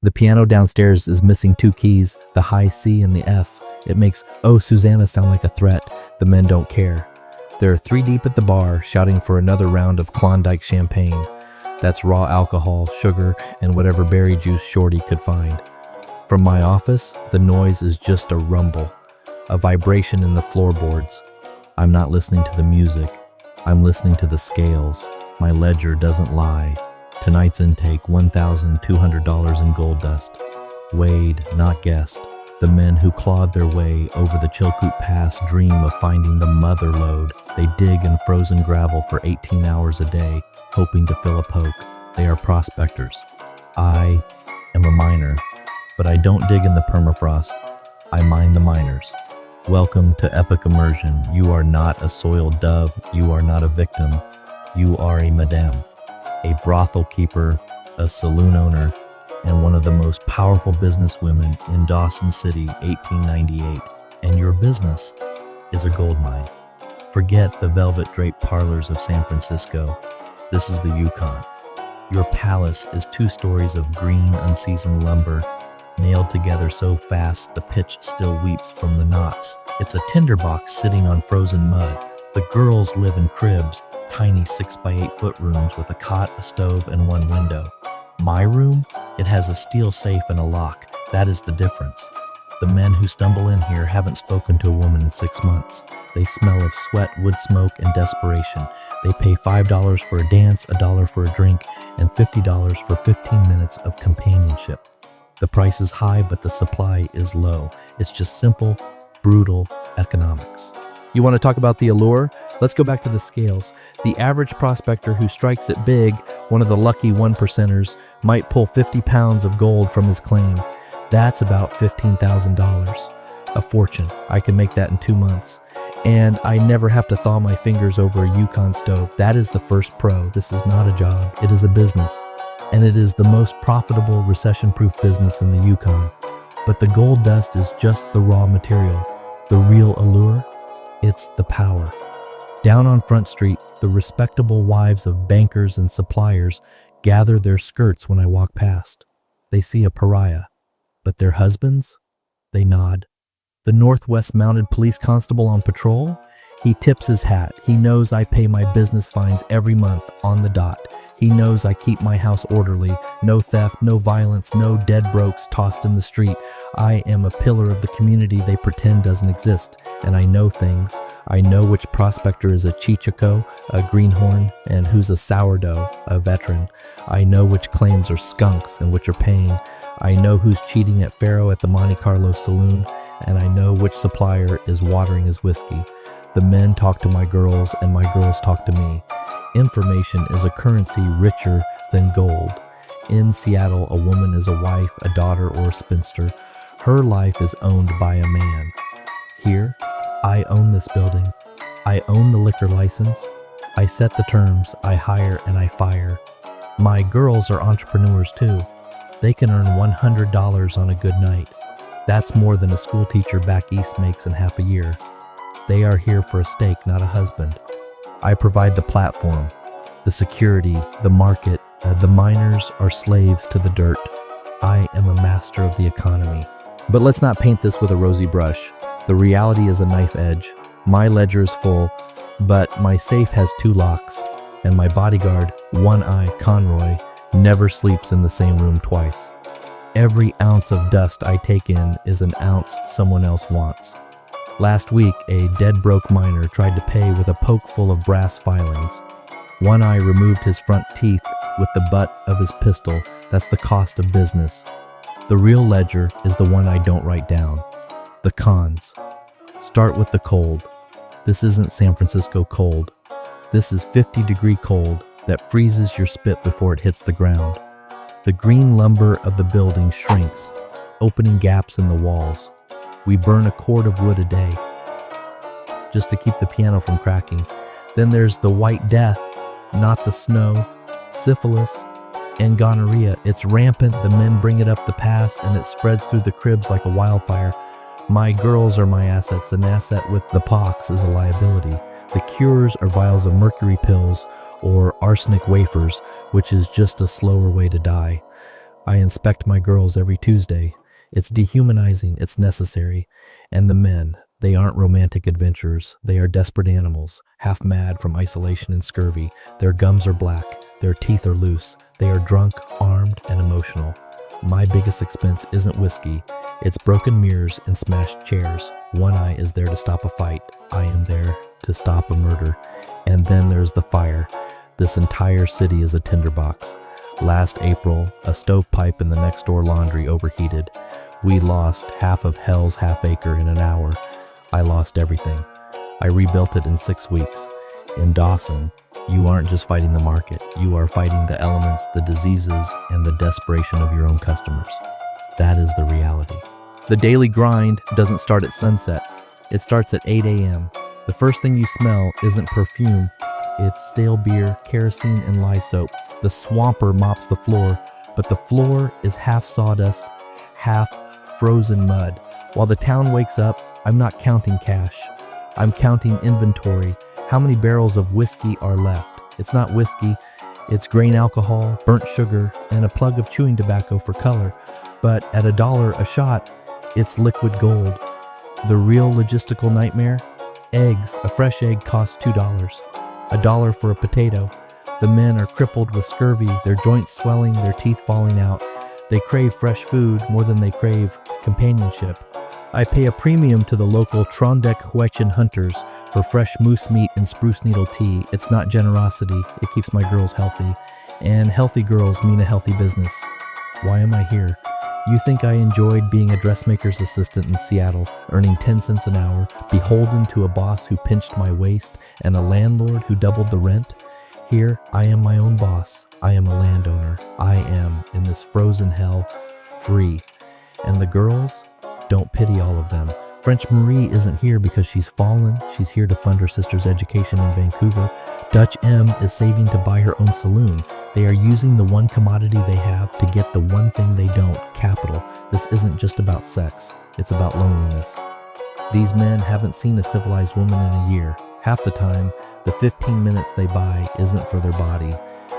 The piano downstairs is missing two keys, the high C and the F. It makes "Oh Susanna" sound like a threat. The men don't care. They're 3 deep at the bar, shouting for another round of Klondike champagne. That's raw alcohol, sugar, and whatever berry juice Shorty could find. From my office, the noise is just a rumble, a vibration in the floorboards. I'm not listening to the music. I'm listening to the scales. My ledger doesn't lie. Tonight's intake, $1,200 in gold dust. Weighed, not guessed. The men who clawed their way over the Chilkoot Pass dream of finding the mother lode. They dig in frozen gravel for 18 hours a day, hoping to fill a poke. They are prospectors. I am a miner, but I don't dig in the permafrost. I mine the miners. Welcome to Epoch Immersion. You are not a soiled dove. You are not a victim. You are a madame, a brothel keeper, a saloon owner, and one of the most powerful businesswomen in Dawson City, 1898. And your business is a gold mine. Forget the velvet-draped parlors of San Francisco. This is the Yukon. Your palace is 2 stories of green, unseasoned lumber, nailed together so fast the pitch still weeps from the knots. It's a tinderbox sitting on frozen mud. The girls live in cribs, tiny 6x8 foot rooms with a cot, a stove, and 1 window. My room? It has a steel safe and a lock. That is the difference. The men who stumble in here haven't spoken to a woman in 6 months. They smell of sweat, wood smoke, and desperation. They pay $5 for a dance, $1 for a drink, and $50 for 15 minutes of companionship. The price is high, but the supply is low. It's just simple, brutal economics. You want to talk about the allure? Let's go back to the scales. The average prospector who strikes it big, one of the lucky 1%ers, might pull 50 pounds of gold from his claim. That's about $15,000. A fortune. I can make that in 2 months. And I never have to thaw my fingers over a Yukon stove. That is the first pro. This is not a job. It is a business. And it is the most profitable recession-proof business in the Yukon. But the gold dust is just the raw material. The real allure? It's the power. Down on Front Street, the respectable wives of bankers and suppliers gather their skirts when I walk past. They see a pariah. But their husbands? They nod. The Northwest Mounted Police Constable on patrol? He tips his hat. He knows I pay my business fines every month on the dot. He knows I keep my house orderly. No theft, no violence, no dead brokes tossed in the street. I am a pillar of the community they pretend doesn't exist. And I know things. I know which prospector is a chichico, a greenhorn, and who's a sourdough, a veteran. I know which claims are skunks and which are paying. I know who's cheating at faro at the Monte Carlo saloon, and I know which supplier is watering his whiskey. The men talk to my girls, and my girls talk to me. Information is a currency richer than gold. In Seattle, a woman is a wife, a daughter, or a spinster. Her life is owned by a man. Here, I own this building. I own the liquor license. I set the terms, I hire, and I fire. My girls are entrepreneurs too. They can earn $100 on a good night. That's more than a school teacher back east makes in half a year. They are here for a steak, not a husband. I provide the platform, the security, the market. The miners are slaves to the dirt. I am a master of the economy. But let's not paint this with a rosy brush. The reality is a knife edge. My ledger is full, but my safe has 2 locks, and my bodyguard, One Eye Conroy, never sleeps in the same room twice. Every ounce of dust I take in is an ounce someone else wants. Last week, a dead broke miner tried to pay with a poke full of brass filings. One Eye removed his front teeth with the butt of his pistol. That's the cost of business. The real ledger is the one I don't write down. The cons. Start with the cold. This isn't San Francisco cold. This is 50-degree cold that freezes your spit before it hits the ground. The green lumber of the building shrinks, opening gaps in the walls. We burn a cord of wood a day just to keep the piano from cracking. Then there's the white death, not the snow, syphilis, and gonorrhea. It's rampant. The men bring it up the pass and it spreads through the cribs like a wildfire. My girls are my assets. An asset with the pox is a liability. The cures are vials of mercury pills or arsenic wafers, which is just a slower way to die. I inspect my girls every Tuesday. It's dehumanizing, it's necessary. And the men, they aren't romantic adventurers. They are desperate animals, half mad from isolation and scurvy. Their gums are black, their teeth are loose. They are drunk, armed, and emotional. My biggest expense isn't whiskey. It's broken mirrors and smashed chairs. One eye is there to stop a fight. I am there to stop a murder. And then there's the fire. This entire city is a tinderbox. Last April, a stovepipe in the next door laundry overheated. We lost half of hell's half acre in an hour. I lost everything. I rebuilt it in 6 weeks. In Dawson, you aren't just fighting the market. You are fighting the elements, the diseases, and the desperation of your own customers. That is the reality. The daily grind doesn't start at sunset. It starts at 8 a.m. The first thing you smell isn't perfume. It's stale beer, kerosene, and lye soap. The swamper mops the floor, but the floor is half sawdust, half frozen mud. While the town wakes up, I'm not counting cash. I'm counting inventory. How many barrels of whiskey are left? It's not whiskey, it's grain alcohol, burnt sugar, and a plug of chewing tobacco for color. But at $1 a shot, it's liquid gold. The real logistical nightmare? Eggs. A fresh egg costs $2. $1 for a potato. The men are crippled with scurvy, their joints swelling, their teeth falling out. They crave fresh food more than they crave companionship. I pay a premium to the local KLONDIKE hunters for fresh moose meat and spruce needle tea. It's not generosity, it keeps my girls healthy. And healthy girls mean a healthy business. Why am I here? You think I enjoyed being a dressmaker's assistant in Seattle, earning 10 cents an hour, beholden to a boss who pinched my waist and a landlord who doubled the rent? Here, I am my own boss. I am a landowner. I am, in this frozen hell, free. And the girls? Don't pity all of them. French Marie isn't here because she's fallen. She's here to fund her sister's education in Vancouver. Dutch M is saving to buy her own saloon. They are using the one commodity they have to get the one thing they don't, capital. This isn't just about sex. It's about loneliness. These men haven't seen a civilized woman in a year. Half the time, the 15 minutes they buy isn't for their body.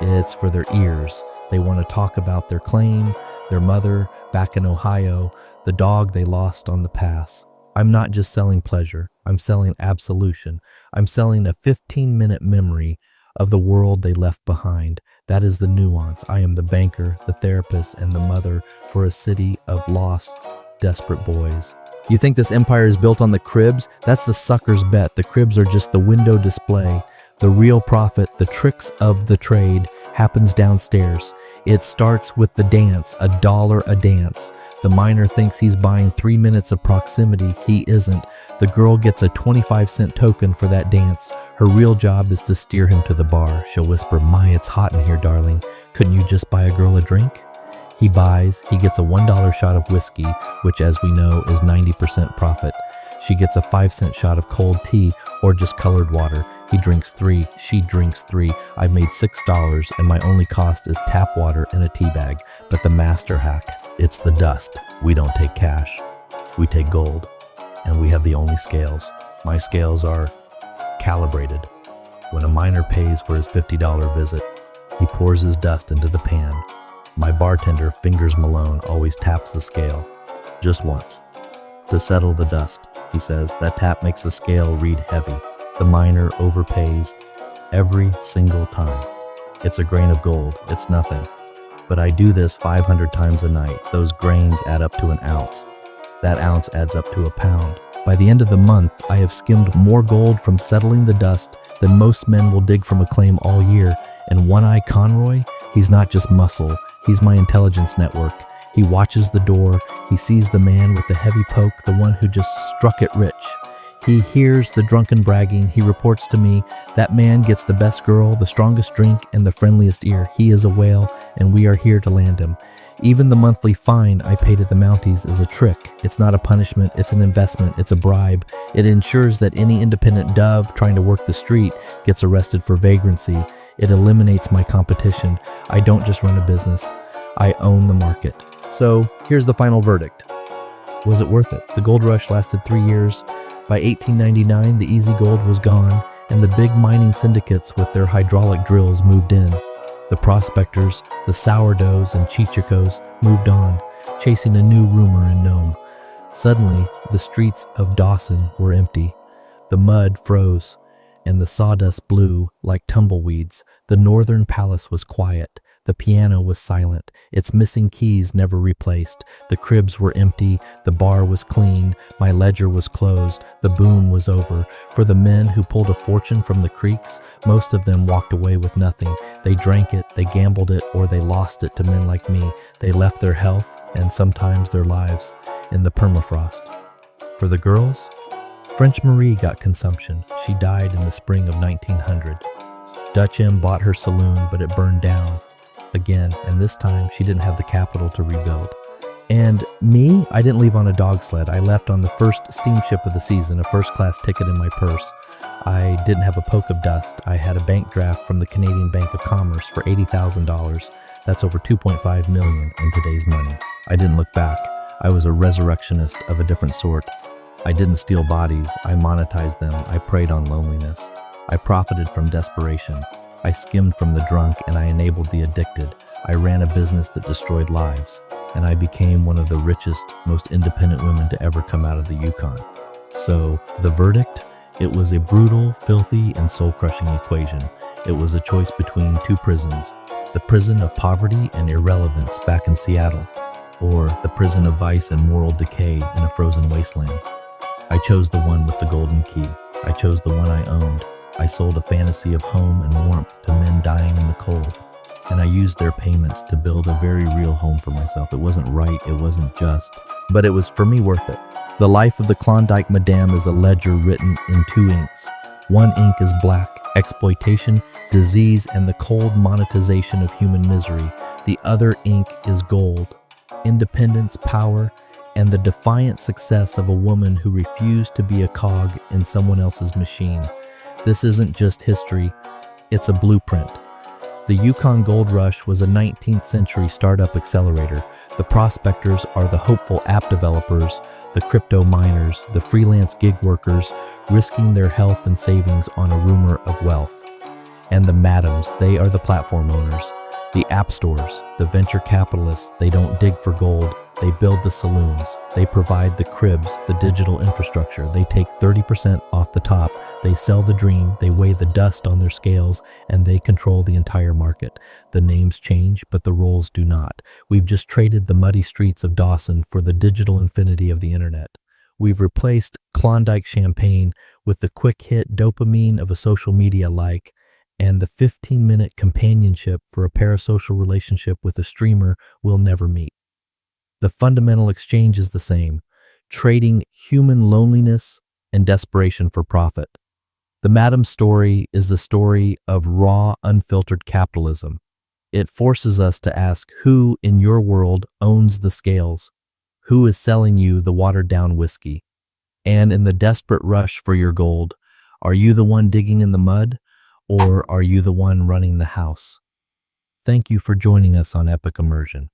It's for their ears. They want to talk about their claim, their mother back in Ohio, the dog they lost on the pass. I'm not just selling pleasure. I'm selling absolution. I'm selling a 15-minute memory of the world they left behind. That is the nuance. I am the banker, the therapist, and the mother for a city of lost, desperate boys. You think this empire is built on the cribs? That's the sucker's bet. The cribs are just the window display. The real profit, the tricks of the trade, happens downstairs. It starts with the dance, $1 a dance. The miner thinks he's buying 3 minutes of proximity. He isn't. The girl gets a 25-cent token for that dance. Her real job is to steer him to the bar. She'll whisper, "My, it's hot in here, darling. Couldn't you just buy a girl a drink?" He buys, he gets a $1 shot of whiskey, which as we know is 90% profit. She gets a 5-cent shot of cold tea or just colored water. He drinks 3, she drinks 3. I made $6 and my only cost is tap water in a tea bag. But the master hack, it's the dust. We don't take cash, we take gold. And we have the only scales. My scales are calibrated. When a miner pays for his $50 visit, he pours his dust into the pan. My bartender, Fingers Malone, always taps the scale. Just once. To settle the dust, he says. That tap makes the scale read heavy. The miner overpays every single time. It's a grain of gold. It's nothing. But I do this 500 times a night. Those grains add up to an ounce. That ounce adds up to a pound. By the end of the month, I have skimmed more gold from settling the dust than most men will dig from a claim all year. And One-Eye Conroy, he's not just muscle, he's my intelligence network. He watches the door, he sees the man with the heavy poke, the one who just struck it rich. He hears the drunken bragging, he reports to me, that man gets the best girl, the strongest drink, and the friendliest ear. He is a whale, and we are here to land him. Even the monthly fine I pay to the Mounties is a trick. It's not a punishment, it's an investment, it's a bribe. It ensures that any independent dove trying to work the street gets arrested for vagrancy. It eliminates my competition. I don't just run a business, I own the market. So here's the final verdict. Was it worth it? The gold rush lasted 3 years. By 1899, the easy gold was gone, and the big mining syndicates with their hydraulic drills moved in. The prospectors, the sourdoughs and chichikos moved on, chasing a new rumor in Nome. Suddenly, the streets of Dawson were empty. The mud froze, and the sawdust blew like tumbleweeds. The northern palace was quiet. The piano was silent, its missing keys never replaced. The cribs were empty, the bar was clean, my ledger was closed, the boom was over. For the men who pulled a fortune from the creeks, most of them walked away with nothing. They drank it, they gambled it, or they lost it to men like me. They left their health, and sometimes their lives, in the permafrost. For the girls, French Marie got consumption. She died in the spring of 1900. Dutch M bought her saloon, but it burned down again, and this time she didn't have the capital to rebuild. And me, I didn't leave on a dog sled. I left on the first steamship of the season, a first-class ticket in my purse. I didn't have a poke of dust. I had a bank draft from the Canadian Bank of Commerce for $80,000. That's over $2.5 million in today's money. I didn't look back. I was a resurrectionist of a different sort. I didn't steal bodies. I monetized them. I preyed on loneliness. I profited from desperation. I skimmed from the drunk and I enabled the addicted. I ran a business that destroyed lives. And I became one of the richest, most independent women to ever come out of the Yukon. So, the verdict? It was a brutal, filthy, and soul-crushing equation. It was a choice between two prisons. The prison of poverty and irrelevance back in Seattle, or the prison of vice and moral decay in a frozen wasteland. I chose the one with the golden key. I chose the one I owned. I sold a fantasy of home and warmth to men dying in the cold. And I used their payments to build a very real home for myself. It wasn't right, it wasn't just, but it was for me worth it. The life of the Klondike Madame is a ledger written in two inks. One ink is black, exploitation, disease, and the cold monetization of human misery. The other ink is gold, independence, power, and the defiant success of a woman who refused to be a cog in someone else's machine. This isn't just history, it's a blueprint. The Yukon Gold Rush was a 19th century startup accelerator. The prospectors are the hopeful app developers, the crypto miners, the freelance gig workers, risking their health and savings on a rumor of wealth. And the madams, they are the platform owners, the app stores, the venture capitalists. They don't dig for gold. They build the saloons. They provide the cribs, the digital infrastructure. They take 30% off the top. They sell the dream. They weigh the dust on their scales, and they control the entire market. The names change, but the roles do not. We've just traded the muddy streets of Dawson for the digital infinity of the internet. We've replaced Klondike champagne with the quick hit dopamine of a social media like, and the 15-minute companionship for a parasocial relationship with a streamer we'll never meet. The fundamental exchange is the same, trading human loneliness and desperation for profit. The Madam story is the story of raw, unfiltered capitalism. It forces us to ask who in your world owns the scales, who is selling you the watered-down whiskey. And in the desperate rush for your gold, are you the one digging in the mud, or are you the one running the house? Thank you for joining us on Epoch Immersion.